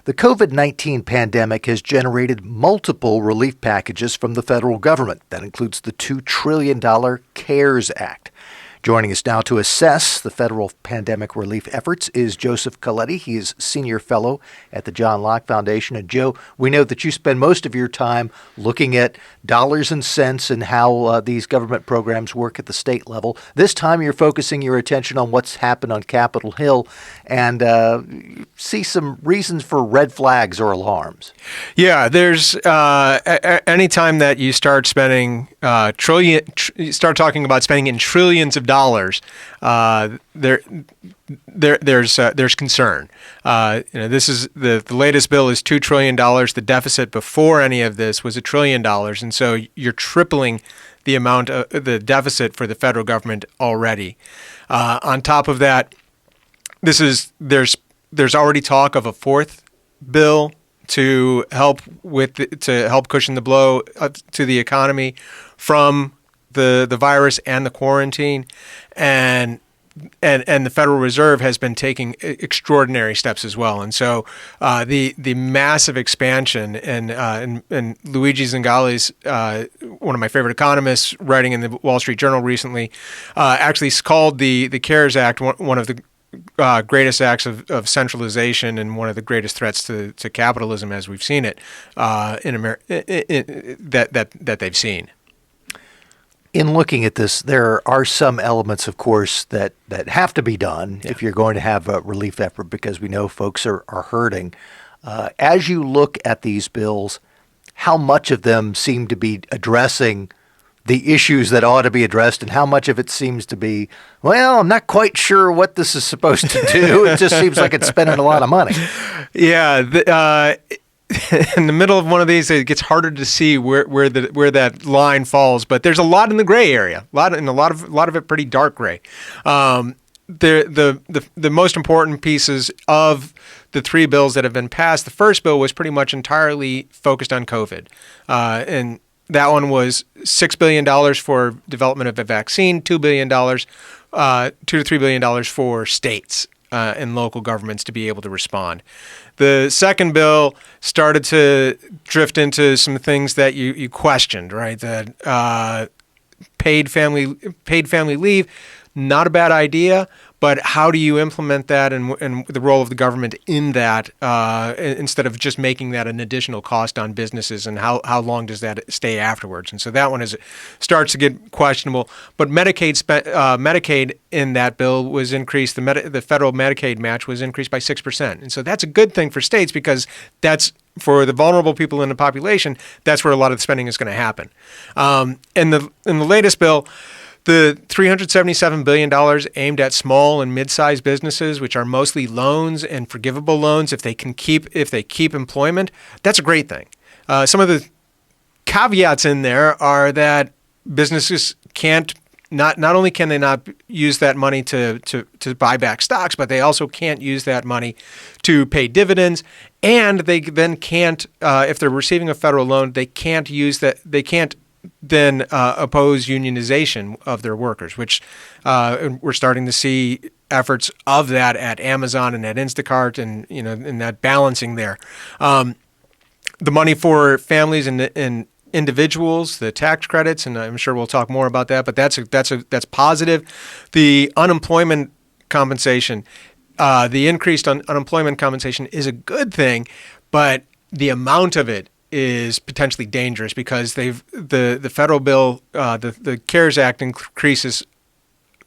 The COVID-19 pandemic has generated multiple relief packages from the federal government. That includes the $2 trillion CARES Act. Joining us now to assess the federal pandemic relief efforts is Joseph Coletti. He is Senior Fellow at the Locke Foundation. And Joe, we know that you spend most of your time looking at dollars and cents and how these government programs work at the state level. This time you're focusing your attention on what's happened on Capitol Hill and see some reasons for red flags or alarms. Yeah, there's any time that you start spending you start talking about spending in trillions of dollars, there's concern. This is the latest bill is $2 trillion. The deficit before any of this was $1 trillion, and so you're tripling the amount of the deficit for the federal government already. On top of that, there's already talk of a fourth bill to help cushion the blow to the economy from the virus and the quarantine, and the Federal Reserve has been taking extraordinary steps as well. And so the massive expansion and Luigi Zingali's one of my favorite economists writing in the Wall Street Journal recently actually called the CARES Act one of the greatest acts of centralization and one of the greatest threats to capitalism as we've seen it in America that they've seen. In looking at this, there are some elements, of course, that have to be done if you're going to have a relief effort, because we know folks are hurting. As you look at these bills, how much of them seem to be addressing the issues that ought to be addressed, and how much of it seems to be, well, I'm not quite sure what this is supposed to do. It just seems like it's spending a lot of money. Yeah. In the middle of one of these, it gets harder to see where that line falls. But there's a lot in the gray area, a lot of it pretty dark gray. The most important pieces of the three bills that have been passed, the first bill was pretty much entirely focused on COVID, and that one was $6 billion for development of a vaccine, $2 to $3 billion for states and local governments to be able to respond. The second bill started to drift into some things that you questioned, right? That paid family leave, not a bad idea, but how do you implement that and the role of the government in that instead of just making that an additional cost on businesses, and how long does that stay afterwards? And so that one starts to get questionable. But Medicaid in that bill was increased. The federal Medicaid match was increased by 6%. And so that's a good thing for states, because that's for the vulnerable people in the population. That's where a lot of the spending is going to happen. In the latest bill, the $377 billion aimed at small and mid-sized businesses, which are mostly loans and forgivable loans if they keep employment, that's a great thing. Some of the caveats in there are that businesses not only can they not use that money to buy back stocks, but they also can't use that money to pay dividends, and they then can't, if they're receiving a federal loan, they can't then oppose unionization of their workers, which we're starting to see efforts of that at Amazon and at Instacart, and in that balancing there. The money for families and individuals, the tax credits, and I'm sure we'll talk more about that, but that's positive. The unemployment compensation, the increased unemployment compensation is a good thing, but the amount of it is potentially dangerous, because the federal bill, the CARES Act increases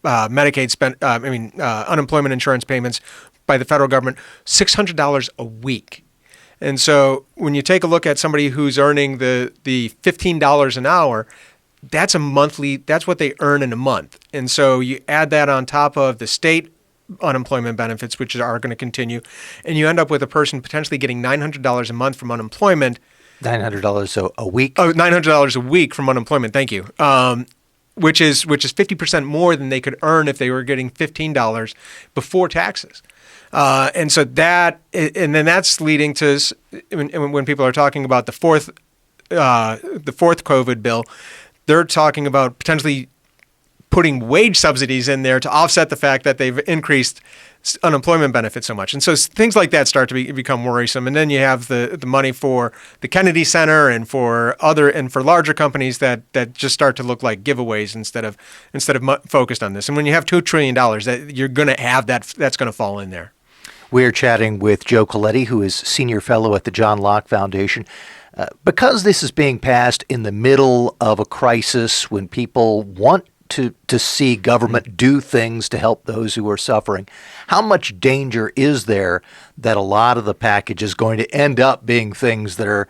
unemployment insurance payments by the federal government $600 a week. And so when you take a look at somebody who's earning the $15 an hour, that's what they earn in a month. And so you add that on top of the state unemployment benefits, which are going to continue, and you end up with a person potentially getting $900 a month from unemployment. $900 a week? Oh, $900 a week from unemployment. Thank you. Which is 50% more than they could earn if they were getting $15 before taxes. And so that's leading to, when people are talking about the fourth COVID bill, they're talking about potentially putting wage subsidies in there to offset the fact that they've increased unemployment benefits so much. And so things like that start to become worrisome. And then you have the money for the Kennedy Center and for larger companies that just start to look like giveaways instead of focused on this. And when you have $2 trillion, that you're going to have that's going to fall in there. We're chatting with Joe Coletti, who is senior fellow at the John Locke Foundation. Because this is being passed in the middle of a crisis when people want to see government do things to help those who are suffering, how much danger is there that a lot of the package is going to end up being things that are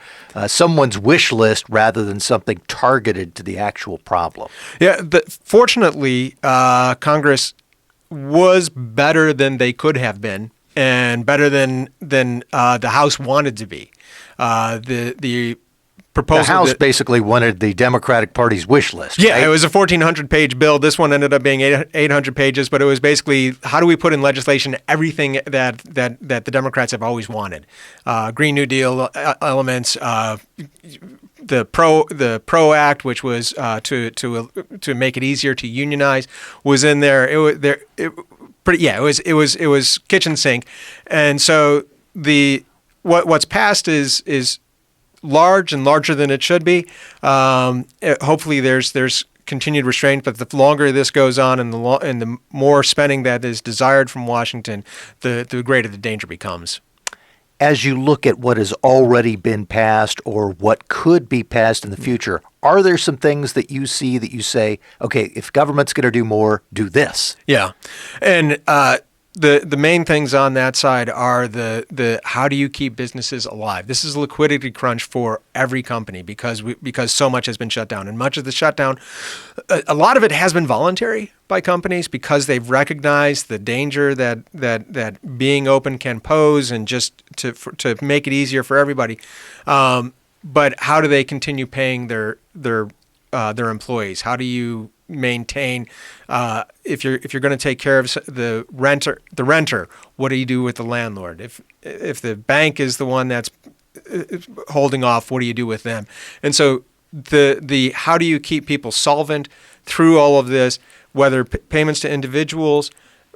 someone's wish list rather than something targeted to the actual problem? Yeah, fortunately, Congress was better than they could have been and better than the House wanted to be. The proposal. The House basically wanted the Democratic Party's wish list. Yeah, right? It was a 1,400-page bill. This one ended up being 800 pages, but it was basically how do we put in legislation everything that the Democrats have always wanted: Green New Deal elements, the PRO Act, which was to make it easier to unionize, was in there. It was kitchen sink, and so what's passed is large and larger than it should be. Hopefully, there's continued restraint, but the longer this goes on and the more spending that is desired from Washington, the greater the danger becomes. As you look at what has already been passed or what could be passed in the future, are there some things that you see that you say, okay, if government's going to do more, do this? Yeah, and the main things on that side are the how do you keep businesses alive? This is a liquidity crunch for every company because so much has been shut down, and much of the shutdown, a lot of it has been voluntary by companies because they've recognized the danger that being open can pose, and just to make it easier for everybody. But how do they continue paying their employees? How do you maintain if you're going to take care of the renter, what do you do with the landlord? If the bank is the one that's holding off, what do you do with them? And so the how do you keep people solvent through all of this, whether payments to individuals,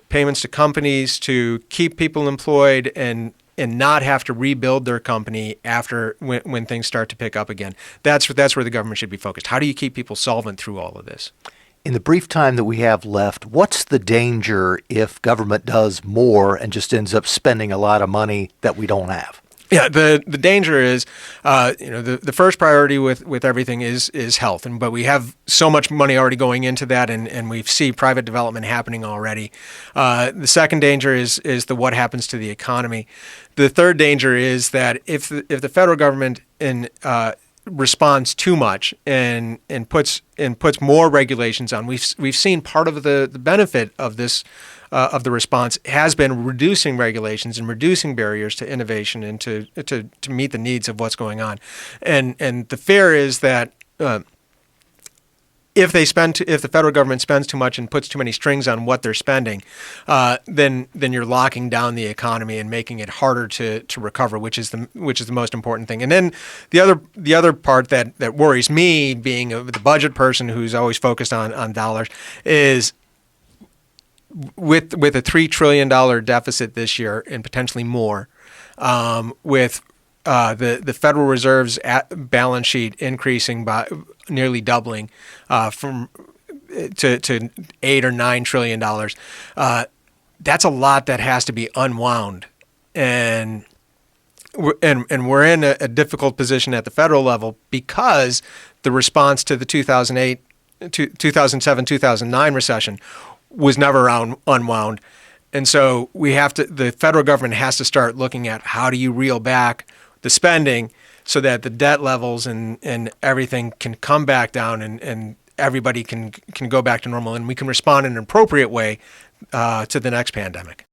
payments to companies to keep people employed and not have to rebuild their company after when things start to pick up again. That's where the government should be focused. How do you keep people solvent through all of this? In the brief time that we have left, what's the danger if government does more and just ends up spending a lot of money that we don't have? Yeah, the danger is, the first priority with everything is health, but we have so much money already going into that, and we see private development happening already. The second danger is what happens to the economy. The third danger is that if the federal government responds too much and puts more regulations on, we've seen part of the benefit of this. Of the response has been reducing regulations and reducing barriers to innovation and to meet the needs of what's going on, and the fear is that if the federal government spends too much and puts too many strings on what they're spending, then you're locking down the economy and making it harder to recover, which is the most important thing. And then the other part that worries me, being the budget person who's always focused on dollars, is with a $3 trillion deficit this year and potentially more, with the Federal Reserve's balance sheet increasing by nearly doubling from to $8 or $9 trillion. That's a lot that has to be unwound, and we're in a difficult position at the federal level because the response to the 2007, 2009 recession was never unwound. And so the federal government has to start looking at how do you reel back the spending so that the debt levels and everything can come back down and everybody can go back to normal and we can respond in an appropriate way to the next pandemic.